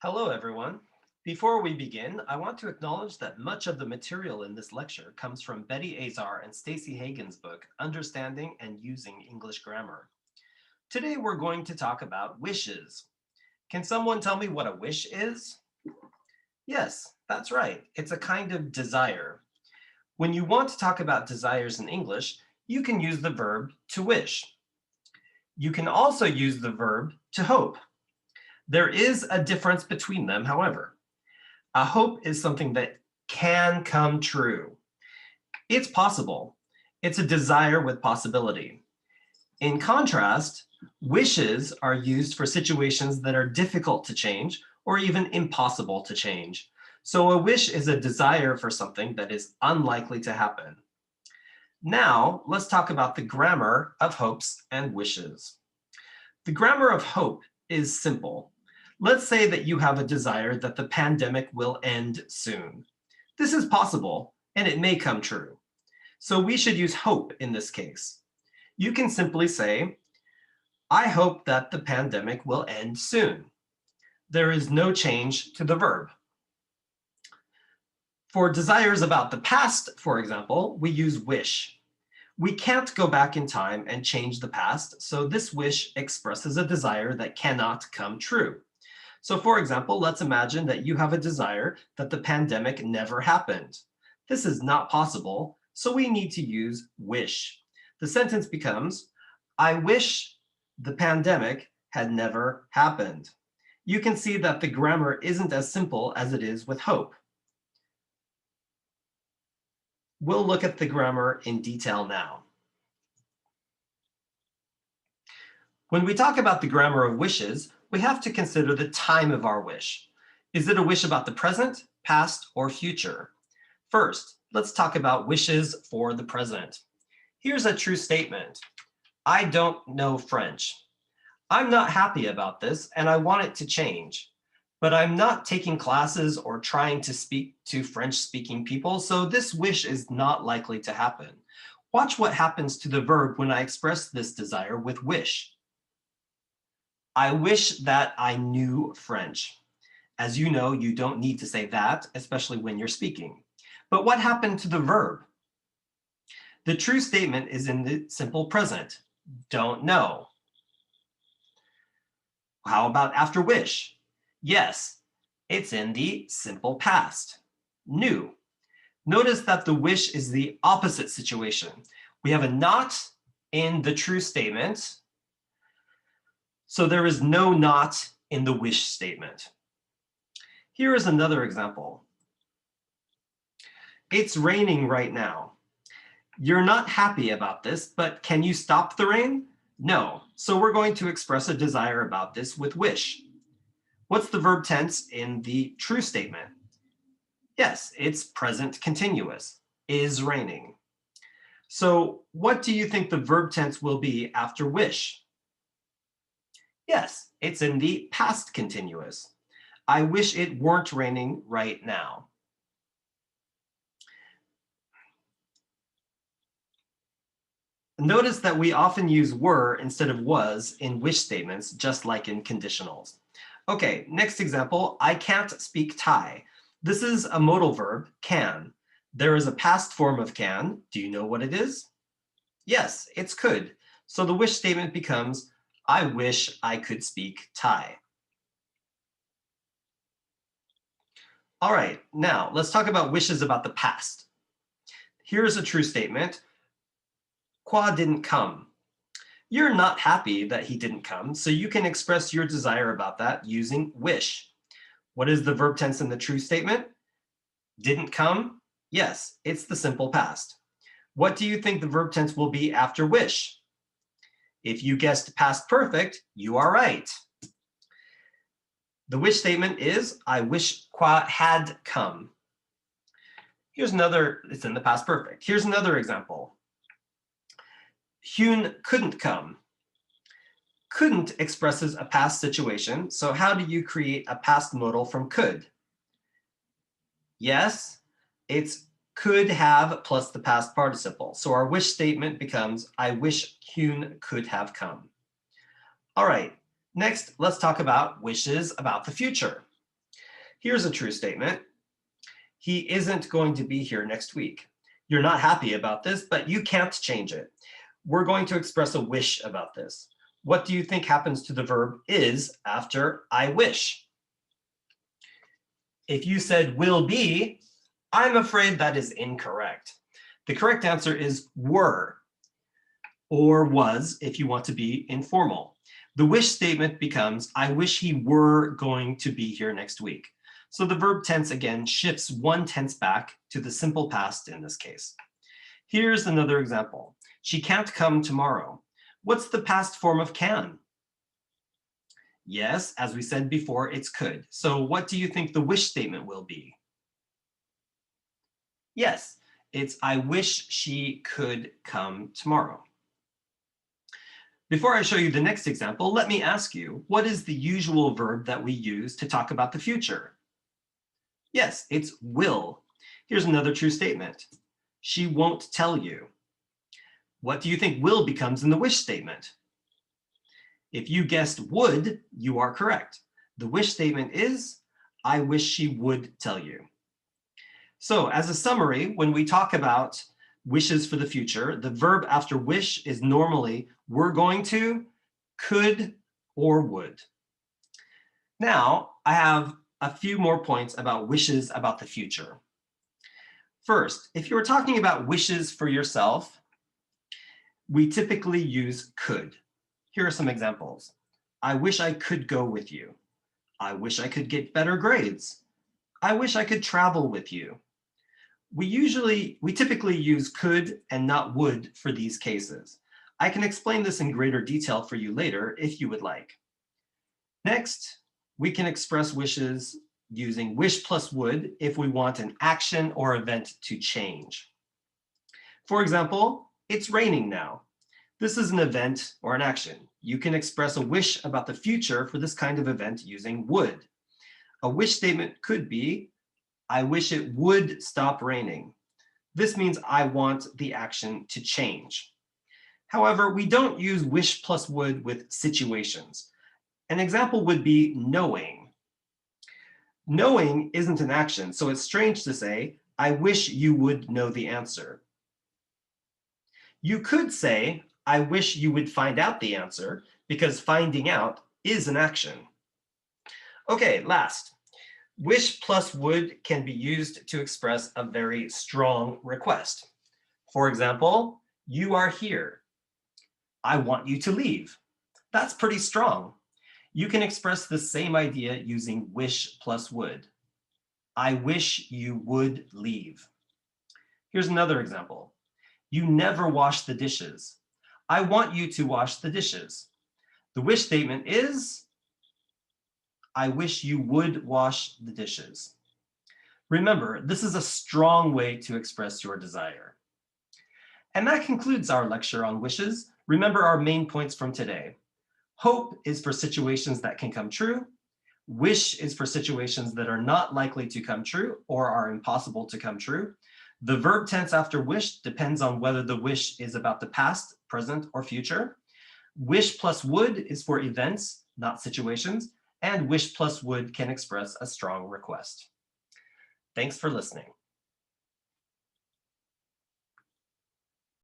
Hello, everyone. Before we begin, I want to acknowledge that much of the material in this lecture comes from Betty Azar and Stacey Hagan's book, Understanding and Using English Grammar. Today, we're going to talk about wishes. Can someone tell me what a wish is? Yes, that's right. It's a kind of desire. When you want to talk about desires in English, you can use the verb to wish. You can also use the verb to hope. There is a difference between them, however. A hope is something that can come true. It's possible. It's a desire with possibility. In contrast, wishes are used for situations that are difficult to change or even impossible to change. So a wish is a desire for something that is unlikely to happen. Now, let's talk about the grammar of hopes and wishes. The grammar of hope is simple. Let's say that you have a desire that the pandemic will end soon. This is possible, and it may come true. So we should use hope in this case. You can simply say, I hope that the pandemic will end soon. There is no change to the verb. For desires about the past, for example, we use wish. We can't go back in time and change the past, so this wish expresses a desire that cannot come true. So for example, let's imagine that you have a desire that the pandemic never happened. This is not possible, so we need to use wish. The sentence becomes, I wish the pandemic had never happened. You can see that the grammar isn't as simple as it is with hope. We'll look at the grammar in detail now. When we talk about the grammar of wishes, we have to consider the time of our wish. Is it a wish about the present, past, or future? First, let's talk about wishes for the present. Here's a true statement. I don't know French. I'm not happy about this, and I want it to change. But I'm not taking classes or trying to speak to French-speaking people, so this wish is not likely to happen. Watch what happens to the verb when I express this desire with wish. I wish that I knew French. As you know, you don't need to say that, especially when you're speaking. But what happened to the verb? The true statement is in the simple present, don't know. How about after wish? Yes, it's in the simple past, knew. Notice that the wish is the opposite situation. We have a not in the true statement, so there is no not in the wish statement. Here is another example. It's raining right now. You're not happy about this, but can you stop the rain? No, so we're going to express a desire about this with wish. What's the verb tense in the true statement? Yes, it's present continuous, is raining. So what do you think the verb tense will be after wish? Yes, it's in the past continuous. I wish it weren't raining right now. Notice that we often use were instead of was in wish statements, just like in conditionals. Okay, next example, I can't speak Thai. This is a modal verb, can. There is a past form of can. Do you know what it is? Yes, it's could. So the wish statement becomes, I wish I could speak Thai. All right, now let's talk about wishes about the past. Here's a true statement. Kwa didn't come. You're not happy that he didn't come, so you can express your desire about that using wish. What is the verb tense in the true statement? Didn't come? Yes, it's the simple past. What do you think the verb tense will be after wish? If you guessed past perfect, you are right. The wish statement is, I wish Kwa had come. Here's another, it's in the past perfect. Here's another example. Hyun couldn't come. Couldn't expresses a past situation, so how do you create a past modal from could? Yes, it's could have plus the past participle. So our wish statement becomes, I wish Hyun could have come. All right, next, let's talk about wishes about the future. Here's a true statement. He isn't going to be here next week. You're not happy about this, but you can't change it. We're going to express a wish about this. What do you think happens to the verb is after I wish? If you said will be, I'm afraid that is incorrect. The correct answer is were, or was if you want to be informal. The wish statement becomes, I wish he were going to be here next week. So the verb tense again shifts one tense back to the simple past in this case. Here's another example. She can't come tomorrow. What's the past form of can? Yes, as we said before, it's could. So what do you think the wish statement will be? Yes, it's I wish she could come tomorrow. Before I show you the next example, let me ask you, what is the usual verb that we use to talk about the future? Yes, it's will. Here's another true statement. She won't tell you. What do you think will becomes in the wish statement? If you guessed would, you are correct. The wish statement is, I wish she would tell you. So as a summary, when we talk about wishes for the future, the verb after wish is normally we're going to, could, or would. Now, I have a few more points about wishes about the future. First, if you're talking about wishes for yourself, we typically use could. Here are some examples. I wish I could go with you. I wish I could get better grades. I wish I could travel with you. We typically use could and not would for these cases. I can explain this in greater detail for you later if you would like. Next, we can express wishes using wish plus would if we want an action or event to change. For example, it's raining now. This is an event or an action. You can express a wish about the future for this kind of event using would. A wish statement could be, I wish it would stop raining. This means I want the action to change. However, we don't use wish plus would with situations. An example would be knowing. Knowing isn't an action, so it's strange to say, I wish you would know the answer. You could say, I wish you would find out the answer, because finding out is an action. Okay, last. Wish plus would can be used to express a very strong request. For example, you are here. I want you to leave. That's pretty strong. You can express the same idea using wish plus would. I wish you would leave. Here's another example. You never wash the dishes. I want you to wash the dishes. The wish statement is, I wish you would wash the dishes. Remember, this is a strong way to express your desire. And that concludes our lecture on wishes. Remember our main points from today. Hope is for situations that can come true. Wish is for situations that are not likely to come true or are impossible to come true. The verb tense after wish depends on whether the wish is about the past, present, or future. Wish plus would is for events, not situations. And wish plus would can express a strong request. Thanks for listening.